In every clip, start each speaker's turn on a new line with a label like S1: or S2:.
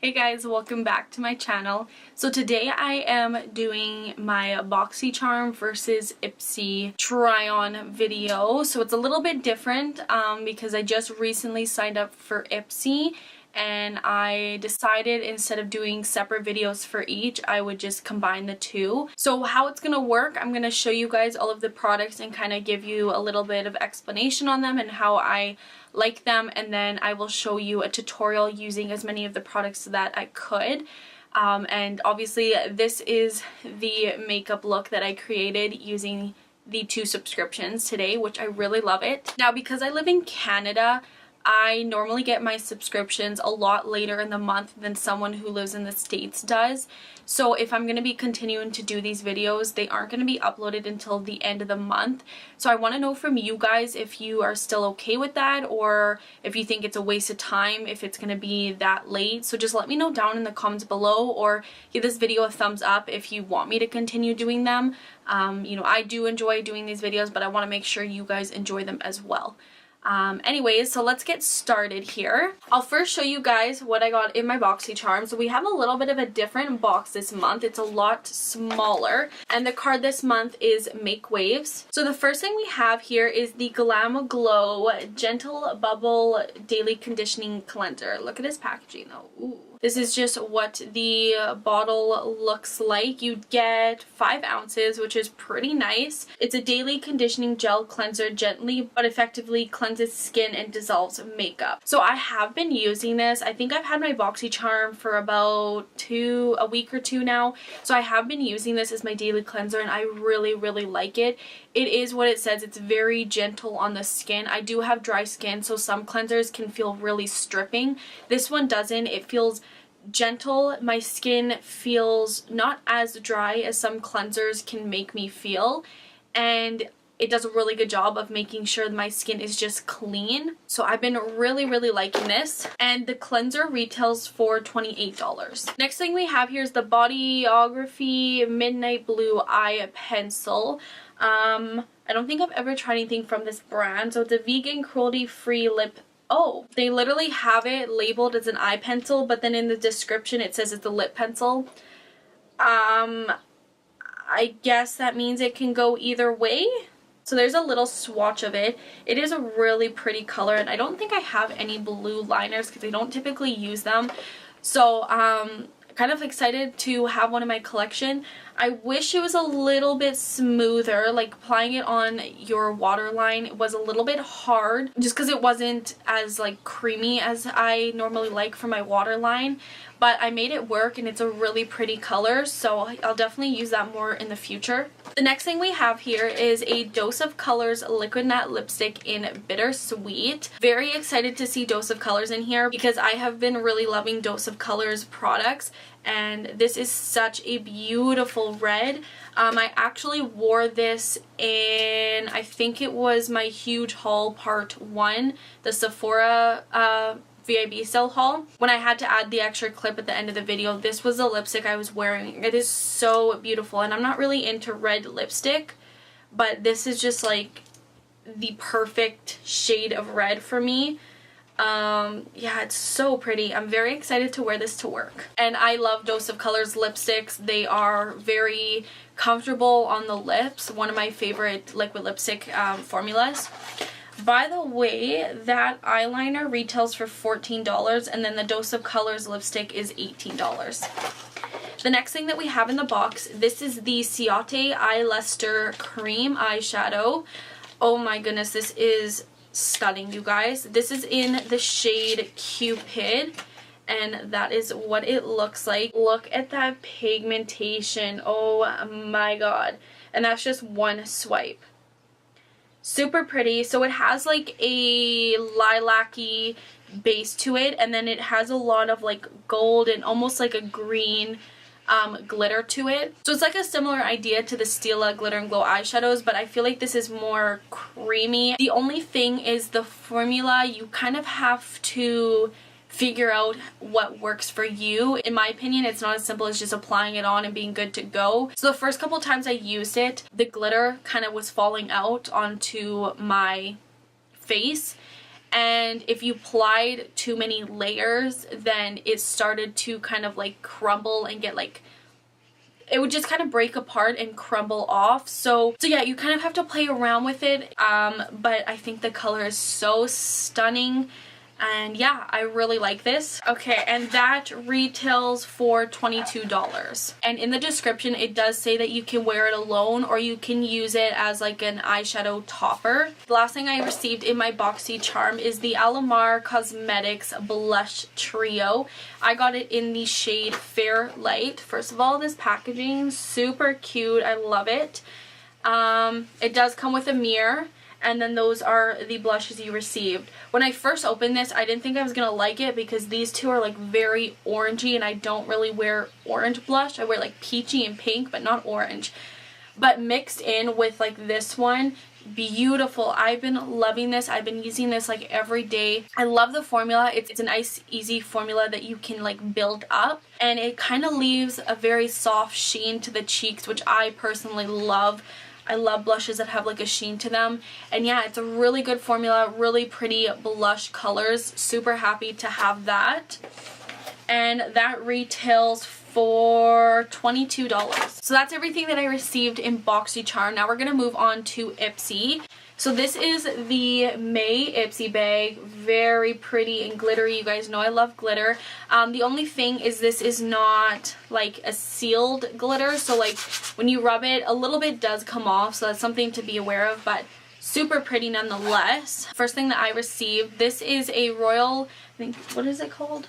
S1: Hey guys, welcome back to my channel. So today I am doing my Boxycharm versus Ipsy try-on video. So it's a little bit different because I just recently signed up for Ipsy and I decided instead of doing separate videos for each, I would just combine the two. So how it's gonna work, I'm gonna show you guys all of the products and kind of give you a little bit of explanation on them and how I like them, and then I will show you a tutorial using as many of the products that I could. And obviously this is the makeup look that I created using the 2 subscriptions today, which I really love it. Now because I live in Canada, I normally get my subscriptions a lot later in the month than someone who lives in the States does. So if I'm going to be continuing to do these videos, they aren't going to be uploaded until the end of the month. So I want to know from you guys if you are still okay with that, or if you think it's a waste of time if it's going to be that late. So just let me know down in the comments below, or give this video a thumbs up if you want me to continue doing them. You know, I do enjoy doing these videos, but I want to make sure you guys enjoy them as well. Anyways, so let's get started here. I'll first show you guys what I got in my Boxycharm. So we have a little bit of a different box this month. It's a lot smaller. And the card this month is Make Waves. So the first thing we have here is the Glam Glow Gentle Bubble Daily Conditioning Cleanser. Look at this packaging though. Ooh. This is just what the bottle looks like. You get 5 ounces, which is pretty nice. It's a daily conditioning gel cleanser, gently but effectively cleanses skin and dissolves makeup. So I have been using this. I think I've had my Boxycharm for about a week or two now. So I have been using this as my daily cleanser and I really like it. It is what it says. It's very gentle on the skin. I do have dry skin, so some cleansers can feel really stripping. This one doesn't. It feels gentle. My skin feels not as dry as some cleansers can make me feel, and it does a really good job of making sure my skin is just clean. So I've been really liking this, and the cleanser retails for $28. Next thing we have here is the Bodyography Midnight Blue Eye Pencil. I don't think I've ever tried anything from this brand. So it's a vegan, cruelty-free lip. Oh, they literally have it labeled as an eye pencil, but then in the description it says it's a lip pencil. I guess that means it can go either way. So there's a little swatch of it. It is a really pretty color, and I don't think I have any blue liners because I don't typically use them. So kind of excited to have one in my collection. I wish it was a little bit smoother, like applying it on your waterline was a little bit hard just because it wasn't as like creamy as I normally like for my waterline, but I made it work and it's a really pretty color, so I'll definitely use that more in the future. The next thing we have here is a Dose of Colors Liquid Matte Lipstick in Bittersweet. Very excited to see Dose of Colors in here because I have been really loving Dose of Colors products, and this is such a beautiful red. I actually wore this in, I think it was my huge haul part 1, the Sephora VIB sale haul. When I had to add the extra clip at the end of the video, this was the lipstick I was wearing. It is so beautiful, and I'm not really into red lipstick, but this is just like the perfect shade of red for me. Yeah, it's so pretty. I'm very excited to wear this to work. And I love Dose of Colors lipsticks. They are very comfortable on the lips. One of my favorite liquid lipstick formulas. By the way, that eyeliner retails for $14, and then the Dose of Colors lipstick is $18. The next thing that we have in the box, this is the Ciate Eye Luster Cream Eyeshadow. Oh my goodness, this is stunning, you guys. This is in the shade Cupid, and that is what it looks like. Look at that pigmentation. Oh my god. And that's just one swipe. Super pretty. So it has like a lilac-y base to it, and then it has a lot of like gold and almost like a green glitter to it. So it's like a similar idea to the Stila Glitter and Glow eyeshadows, but I feel like this is more creamy. The only thing is the formula, you kind of have to figure out what works for you. In my opinion, it's not as simple as just applying it on and being good to go. So the first couple times I used it, the glitter kind of was falling out onto my face, and if you applied too many layers, then it started to kind of like crumble and get like, it would just kind of break apart and crumble off. So yeah, you kind of have to play around with it, but I think the color is so stunning. And yeah, I really like this. Okay, and that retails for $22. And in the description, it does say that you can wear it alone or you can use it as like an eyeshadow topper. The last thing I received in my Boxycharm is the Alamar Cosmetics Blush Trio. I got it in the shade Fair Light. First of all, this packaging, super cute. I love it. It does come with a mirror. And then those are the blushes you received. When I first opened this, I didn't think I was going to like it because these two are like very orangey, and I don't really wear orange blush. I wear like peachy and pink, but not orange. But mixed in with like this one, beautiful. I've been loving this. I've been using this like every day. I love the formula. It's a nice, easy formula that you can like build up. And it kind of leaves a very soft sheen to the cheeks, which I personally love. I love blushes that have like a sheen to them. And yeah, it's a really good formula, really pretty blush colors. Super happy to have that. And that retails for $22. So that's everything that I received in Boxycharm. Now we're going to move on to Ipsy. So this is the May Ipsy bag. Very pretty and glittery. You guys know I love glitter. The only thing is this is not like a sealed glitter. So like when you rub it, a little bit does come off. So that's something to be aware of. But super pretty nonetheless. First thing that I received, this is a Royal, I think, what is it called?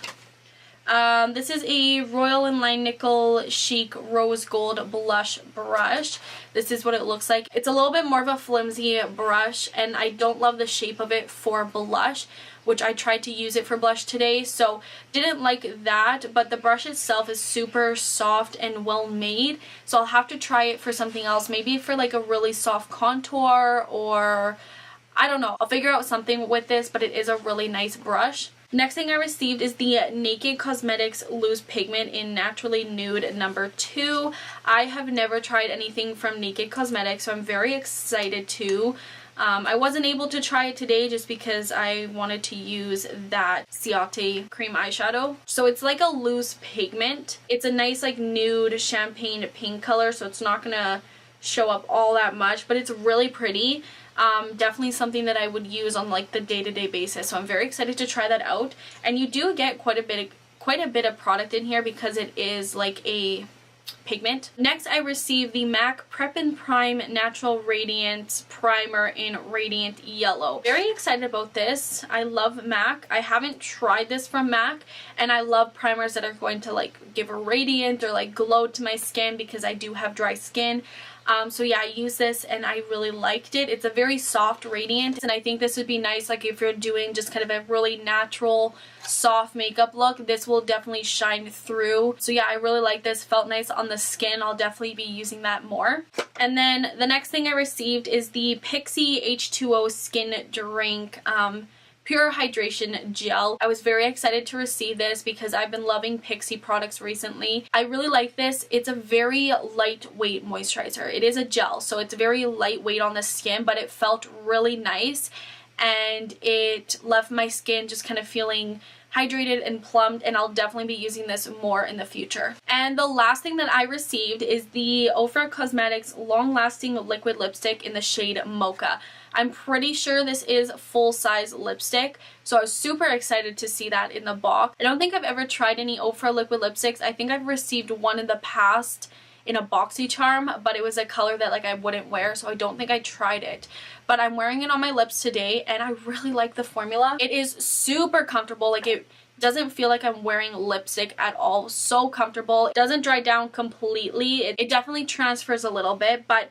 S1: This is a Royal Inline Nickel Chic Rose Gold Blush Brush. This is what it looks like. It's a little bit more of a flimsy brush, and I don't love the shape of it for blush, which I tried to use it for blush today, so didn't like that. But the brush itself is super soft and well made, so I'll have to try it for something else, maybe for like a really soft contour, or I don't know. I'll figure out something with this, but it is a really nice brush. Next thing I received is the Naked Cosmetics Loose Pigment in Naturally Nude number 2. I have never tried anything from Naked Cosmetics, so I'm very excited to. I wasn't able to try it today just because I wanted to use that Ciate cream eyeshadow. So it's like a loose pigment. It's a nice like nude champagne pink color, so it's not gonna show up all that much, but it's really pretty. Definitely something that I would use on like the day-to-day basis, so I'm very excited to try that out. And you do get quite a bit of product in here because it is like a pigment. Next I received the MAC Prep and Prime Natural Radiance Primer in Radiant Yellow. Very excited about this. I love MAC. I haven't tried this from MAC, and I love primers that are going to like give a radiant or like glow to my skin because I do have dry skin. So yeah, I used this and I really liked it. It's a very soft radiant, and I think this would be nice like if you're doing just kind of a really natural soft makeup look. This will definitely shine through. So yeah, I really like this. Felt nice on the skin. I'll definitely be using that more. And then the next thing I received is the Pixi H2O Skin Drink Pure Hydration Gel. I was very excited to receive this because I've been loving Pixi products recently. I really like this. It's a very lightweight moisturizer. It is a gel, so it's very lightweight on the skin, but it felt really nice, and it left my skin just kind of feeling hydrated and plumped, and I'll definitely be using this more in the future. And the last thing that I received is the Ofra Cosmetics Long Lasting Liquid Lipstick in the shade Mocha. I'm pretty sure this is full-size lipstick, so I was super excited to see that in the box. I don't think I've ever tried any Ofra liquid lipsticks. I think I've received one in the past in a Boxycharm, but it was a color that like I wouldn't wear, so I don't think I tried it. But I'm wearing it on my lips today, and I really like the formula. It is super comfortable. Like, it doesn't feel like I'm wearing lipstick at all. So comfortable. It doesn't dry down completely. It definitely transfers a little bit, but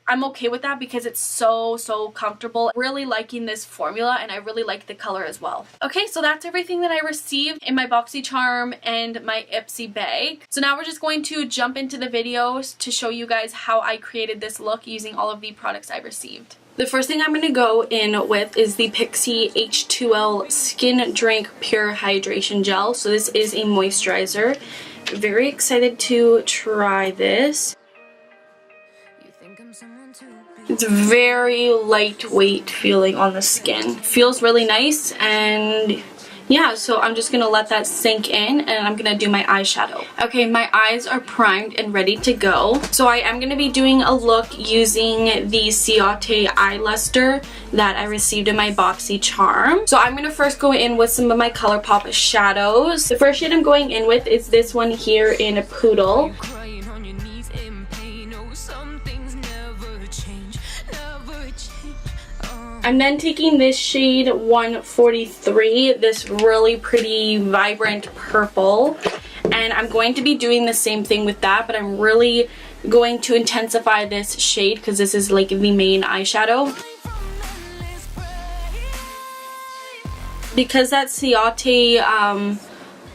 S1: I'm okay with that because it's so comfortable. Really liking this formula, and I really like the color as well. Okay, so that's everything that I received in my Boxycharm and my Ipsy bag. So now we're just going to jump into the videos to show you guys how I created this look using all of the products I received. The first thing I'm going to go in with is the Pixi H2O Skin Drink Pure Hydration Gel. So this is a moisturizer. Very excited to try this. You think I'm someone to It's very lightweight feeling on the skin. Feels really nice, and yeah, so I'm just gonna let that sink in, and I'm gonna do my eyeshadow. Okay, my eyes are primed and ready to go. So I am gonna be doing a look using the Ciate eye luster that I received in my Boxycharm. So I'm gonna first go in with some of my ColourPop shadows. The first shade I'm going in with is this one here in Poodle. I'm then taking this shade 143, this really pretty vibrant purple, and I'm going to be doing the same thing with that, but I'm really going to intensify this shade because this is like the main eyeshadow. Because that Ciate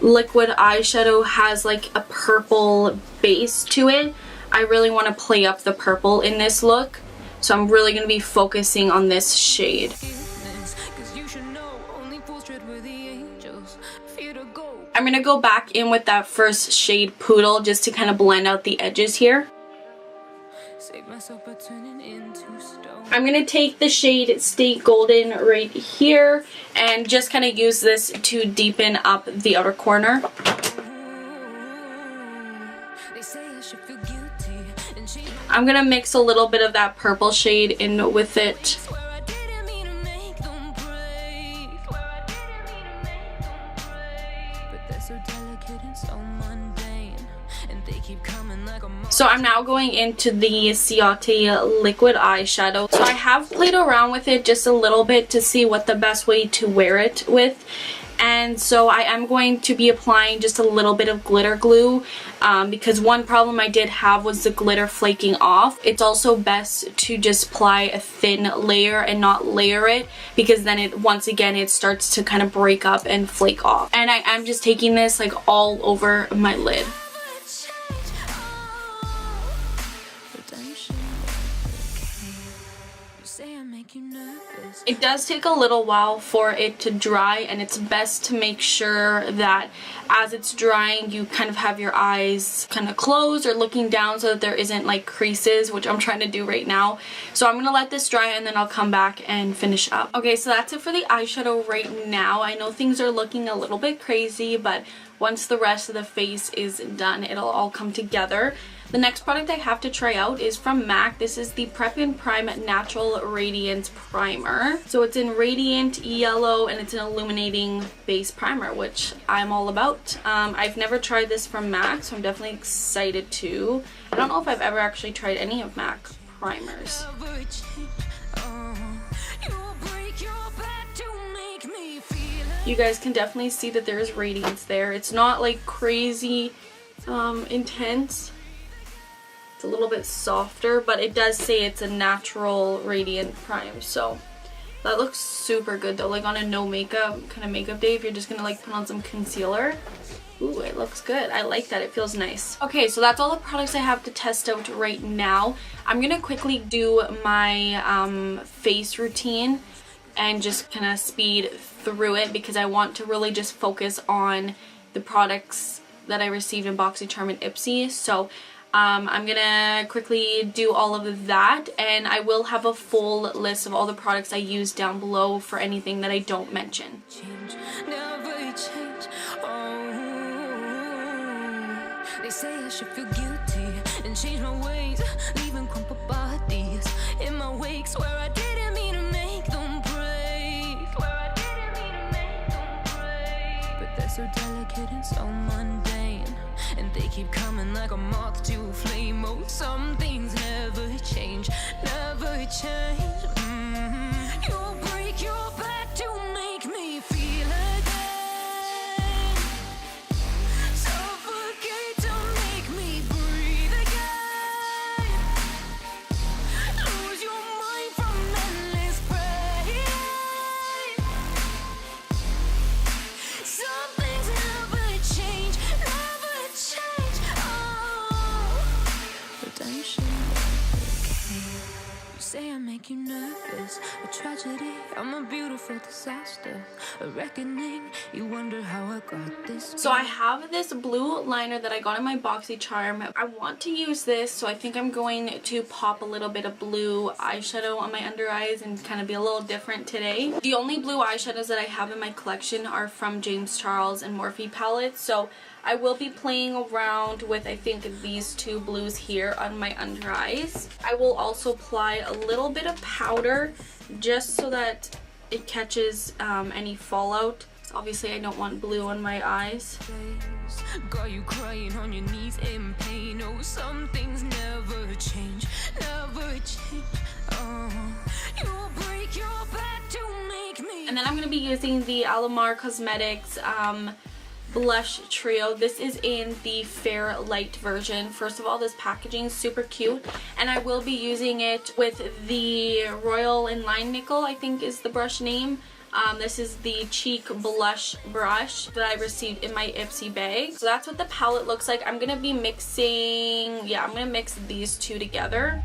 S1: liquid eyeshadow has like a purple base to it, I really want to play up the purple in this look. So I'm really going to be focusing on this shade. I'm going to go back in with that first shade Poodle just to kind of blend out the edges here. I'm going to take the shade State Golden right here and just kind of use this to deepen up the outer corner. I'm gonna mix a little bit of that purple shade in with it. So I'm now going into the Ciate liquid eyeshadow. So I have played around with it just a little bit to see what the best way to wear it with. And so I am going to be applying just a little bit of glitter glue because one problem I did have was the glitter flaking off. It's also best to just apply a thin layer and not layer it, because then it once again it starts to kind of break up and flake off. And I am just taking this like all over my lid. It does take a little while for it to dry, and it's best to make sure that as it's drying you kind of have your eyes kind of closed or looking down so that there isn't like creases, which I'm trying to do right now. So I'm gonna let this dry and then I'll come back and finish up. Okay, so that's it for the eyeshadow right now. I know things are looking a little bit crazy, but once the rest of the face is done, it'll all come together. The next product I have to try out is from MAC. This is the Prep and Prime Natural Radiance Primer. So it's in Radiant Yellow and it's an illuminating base primer, which I'm all about. I've never tried this from MAC, so I'm definitely excited to. I don't know if I've ever actually tried any of MAC primers. You guys can definitely see that there's radiance there. It's not like crazy intense. It's a little bit softer, but it does say it's a natural radiant prime, so that looks super good though. Like on a no makeup kind of makeup day, if you're just gonna like put on some concealer. Ooh, it looks good. I like that. It feels nice. Okay, so that's all the products I have to test out right now. I'm gonna quickly do my face routine and just kind of speed through it because I want to really just focus on the products that I received in Boxycharm and Ipsy. So I'm gonna quickly do all of that, and I will have a full list of all the products I use down below for anything that I don't mention. They say I should feel guilty and change my ways, leaving crumpled bodies in my wake. Swear I didn't mean to make them break. But they're so delicate and so mundane, and they keep coming like a moth to a flame. Oh, some things never change, never change. You'll break your back to make me feel again. Suffocate to make me breathe again. Lose your mind from endless pain. Some things never change, never change. Oh, redemption. You say I make you nervous, a tragedy.
S2: a beautiful disaster, a reckoning. You wonder how I got this.
S1: So I have this blue liner that I got in my Boxycharm. I want to use this, so I think I'm going to pop a little bit of blue eyeshadow on my under eyes and kind of be a little different today. The only blue eyeshadows that I have in my collection are from James Charles and Morphe palettes, so I will be playing around with, I think, these two blues here on my under eyes. I will also apply a little bit of powder just so that it catches any fallout. So obviously I don't want blue on my eyes.
S2: Got you crying on your knees in pain. Oh, some things never change, never change. You break your back to make me.
S1: And then I'm going to be using the Alamar Cosmetics blush trio. This is in the fair light version. First of all, this packaging is super cute, and I will be using it with the Royal and Line Nickel, I think is the brush name. This is the cheek blush brush that I received in my Ipsy bag. So that's what the palette looks like. I'm gonna be mixing, I'm gonna mix these two together.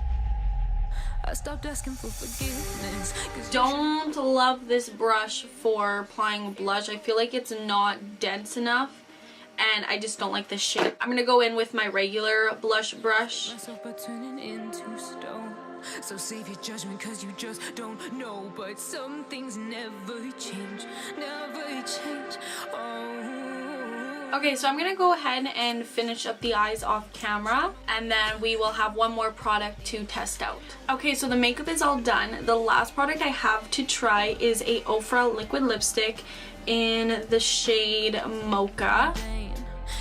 S2: I stopped asking for forgiveness.
S1: Don't love this brush for applying blush. I feel like it's not dense enough, and I just don't like the shape. I'm gonna go in with my regular blush brush.
S2: So save your judgment, cause you just don't know. But some things never change, never change.
S1: Okay, so I'm gonna go ahead and finish up the eyes off camera, and then we will have one more product to test out. Okay, so the makeup is all done. The last product I have to try is a Ofra liquid lipstick in the shade Mocha.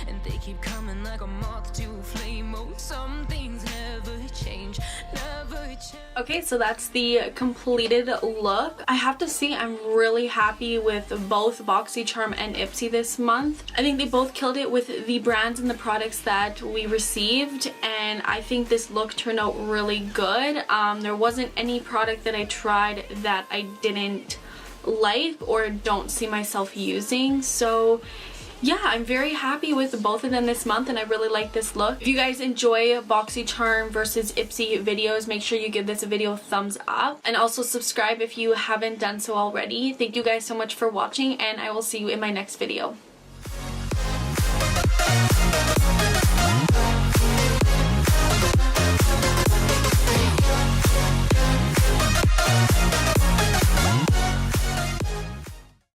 S2: And they keep coming like a moth to a flame. Oh, some things never change, never change.
S1: Okay, so that's the completed look. I have to say I'm really happy with both Boxycharm and Ipsy this month. I think they both killed it with the brands and the products that we received, and I think this look turned out really good. There wasn't any product that I tried that I didn't like or don't see myself using, so yeah, I'm very happy with both of them this month, and I really like this look. If you guys enjoy Boxycharm versus Ipsy videos, make sure you give this video a thumbs up, and also subscribe if you haven't done so already. Thank you guys so much for watching, and I will see you in my next video.